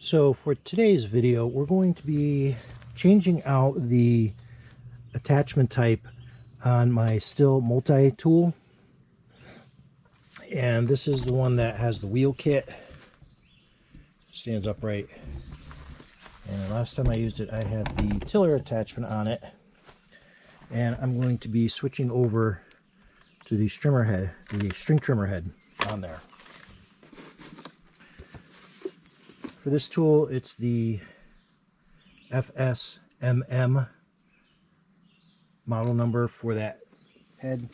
So for today's video, we're going to be changing out the attachment type on my Stihl multi-tool. And this is the one that has the wheel kit. Stands upright. And last time I used it, I had the tiller attachment on it. And I'm going to be switching over to the string trimmer head on there. For this tool, it's the FSMM model number for that head.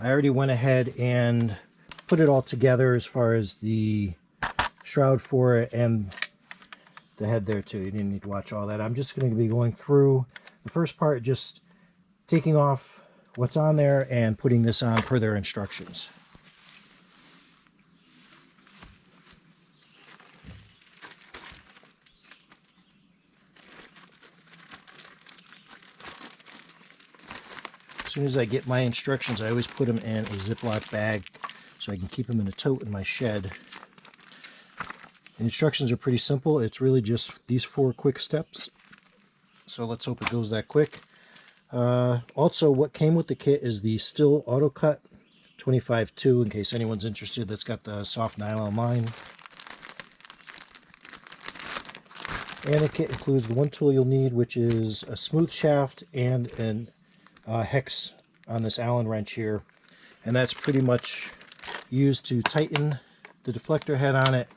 I already went ahead and put it all together as far as the shroud for it and the head there too. You didn't need to watch all that. I'm just going to be going through the first part, just taking off what's on there and putting this on per their instructions. As soon as I get my instructions, I always put them in a Ziploc bag so I can keep them in a tote in my shed. The instructions are pretty simple. It's really just these 4 quick steps. So let's hope it goes that quick. Also, what came with the kit is the Stihl Auto Cut 25-2, in case anyone's interested. That's got the soft nylon line. And the kit includes the one tool you'll need, which is a smooth shaft and an hex on this Allen wrench here, and that's pretty much used to tighten the deflector head on it,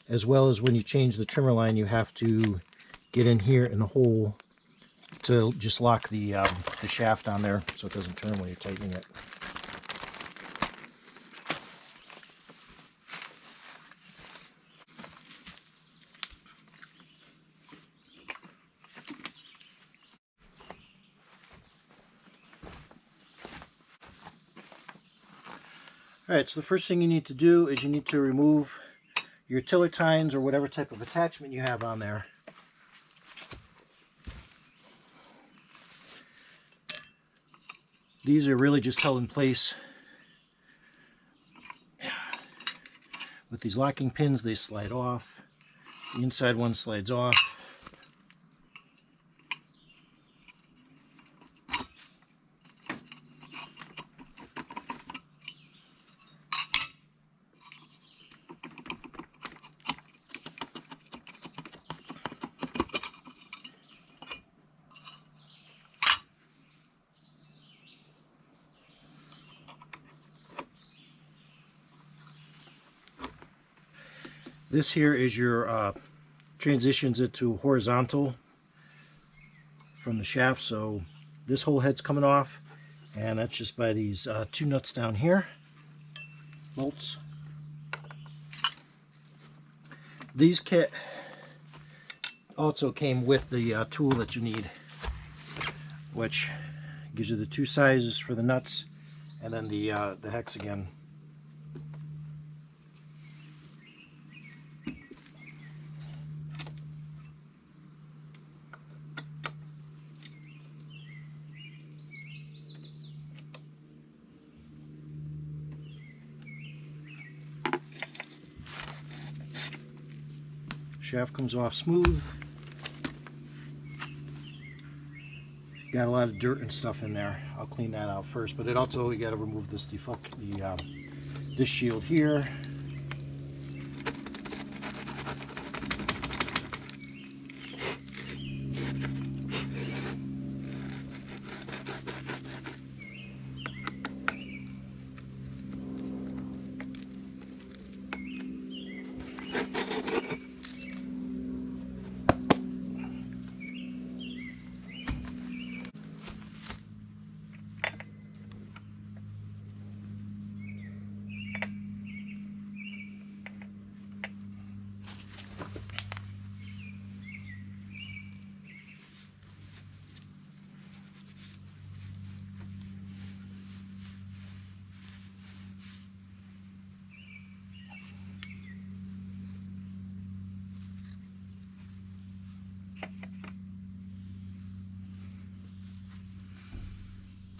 as well as when you change the trimmer line, you have to get in here in the hole to just lock the shaft on there so it doesn't turn when you're tightening it. Alright, so the first thing you need to do is you need to remove your tiller tines or whatever type of attachment you have on there. These are really just held in place with these locking pins. They slide off. The inside one slides off. This here is your transitions it to horizontal from the shaft, so this whole head's coming off, and that's just by these 2 nuts down here, bolts. These kit also came with the tool that you need, which gives you the 2 sizes for the nuts and then the hex again. Shaft comes off smooth. Got a lot of dirt and stuff in there. I'll clean that out first, but it also, you got to remove this this shield here.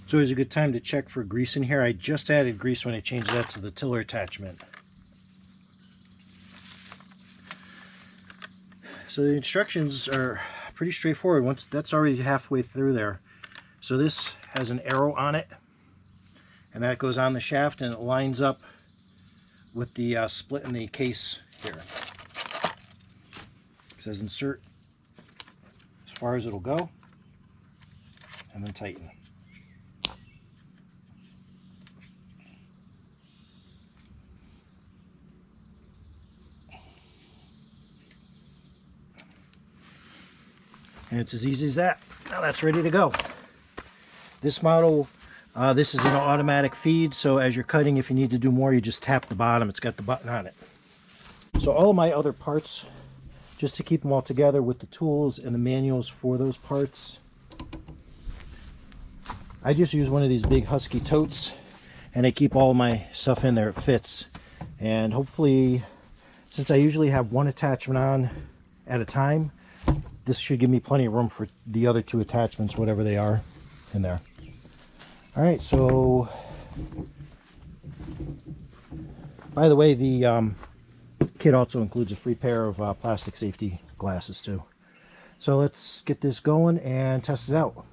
It's always a good time to check for grease in here. I just added grease when I changed that to the tiller attachment. So the instructions are pretty straightforward. Once that's already halfway through there. So this has an arrow on it, and that goes on the shaft, and it lines up with the split in the case here. It says insert as far as it'll go, and then tighten. And it's as easy as that. Now that's ready to go. This model, this is an automatic feed, so as you're cutting, if you need to do more, you just tap the bottom. It's got the button on it. So all of my other parts, just to keep them all together with the tools and the manuals for those parts, I just use one of these big Husky totes, and I keep all my stuff in there. It fits. And hopefully, since I usually have one attachment on at a time, this should give me plenty of room for the other two attachments, whatever they are, in there. All right, so by the way, the kit also includes a free pair of plastic safety glasses too. So let's get this going and test it out.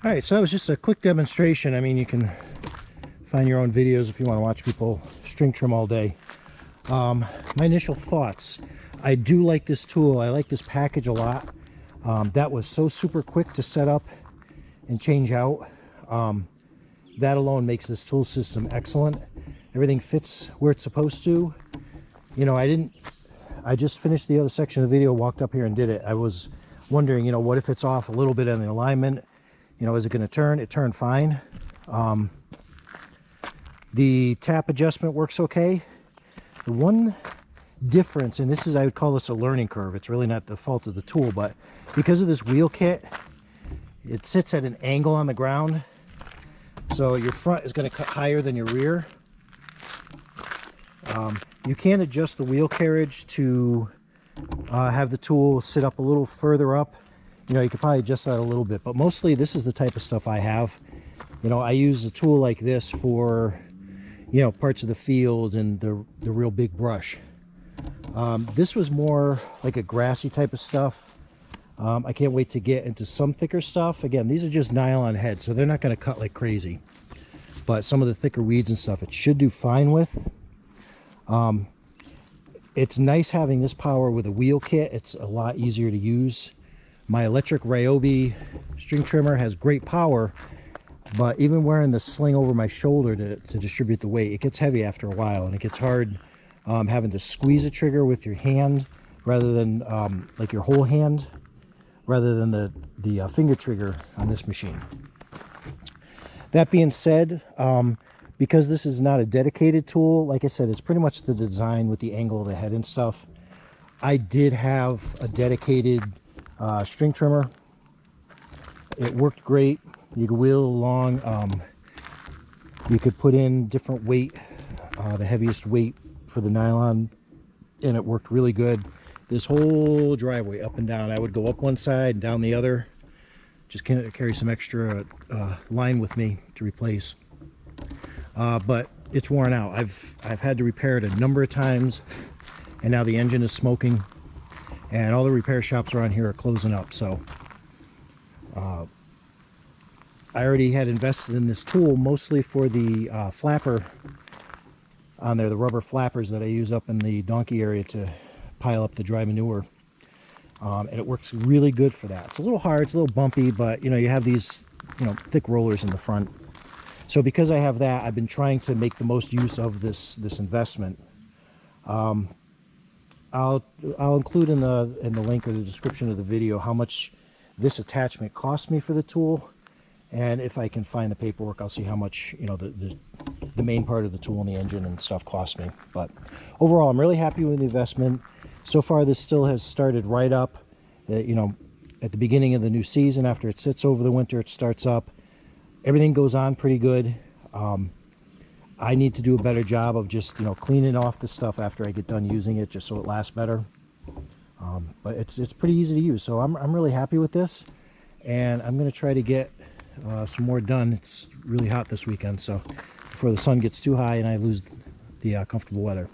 All right, so that was just a quick demonstration. I mean, you can find your own videos if you want to watch people string trim all day. My initial thoughts: I do like this tool. I like this package a lot. That was so super quick to set up and change out. That alone makes this tool system excellent. Everything fits where it's supposed to. You know, I just finished the other section of the video, walked up here and did it. I was wondering, you know, what if it's off a little bit on the alignment? You know, is it going to turn? It turned fine. The tap adjustment works okay. The one difference, and this is, I would call this a learning curve. It's really not the fault of the tool, but because of this wheel kit, it sits at an angle on the ground. So your front is going to cut higher than your rear. You can adjust the wheel carriage to have the tool sit up a little further up. You know, you could probably adjust that a little bit, but mostly this is the type of stuff I have. You know, I use a tool like this for, you know, parts of the field and the real big brush. This was more like a grassy type of stuff. I can't wait to get into some thicker stuff. Again, these are just nylon heads, so they're not going to cut like crazy. But some of the thicker weeds and stuff, it should do fine with. It's nice having this power with a wheel kit. It's a lot easier to use. My electric Ryobi string trimmer has great power, but even wearing the sling over my shoulder to distribute the weight, it gets heavy after a while, and it gets hard having to squeeze a trigger with your hand rather than like your whole hand, rather than the finger trigger on this machine. That being said, because this is not a dedicated tool, like I said, it's pretty much the design with the angle of the head and stuff. I did have a dedicated string trimmer. It worked great. You could wheel along. You could put in different weight, the heaviest weight for the nylon, and it worked really good. This whole driveway up and down, I would go up one side and down the other. Just carry some extra line with me to replace. But it's worn out. I've had to repair it a number of times, and now the engine is smoking, and all the repair shops around here are closing up. So I already had invested in this tool mostly for the flapper on there, the rubber flappers that I use up in the donkey area to pile up the dry manure. And it works really good for that. It's a little hard, it's a little bumpy, but you know, you have these, you know, thick rollers in the front. So because I have that, I've been trying to make the most use of this investment. I'll include in the link or the description of the video how much this attachment cost me for the tool, and if I can find the paperwork, I'll see how much, you know, the main part of the tool and the engine and stuff cost me. But overall, I'm really happy with the investment. So far, this still has started right up. You know, at the beginning of the new season, after it sits over the winter, it starts up. Everything goes on pretty good. I need to do a better job of just, you know, cleaning off the stuff after I get done using it, just so it lasts better. But it's pretty easy to use, so I'm really happy with this, and I'm going to try to get some more done. It's really hot this weekend, so before the sun gets too high and I lose the comfortable weather.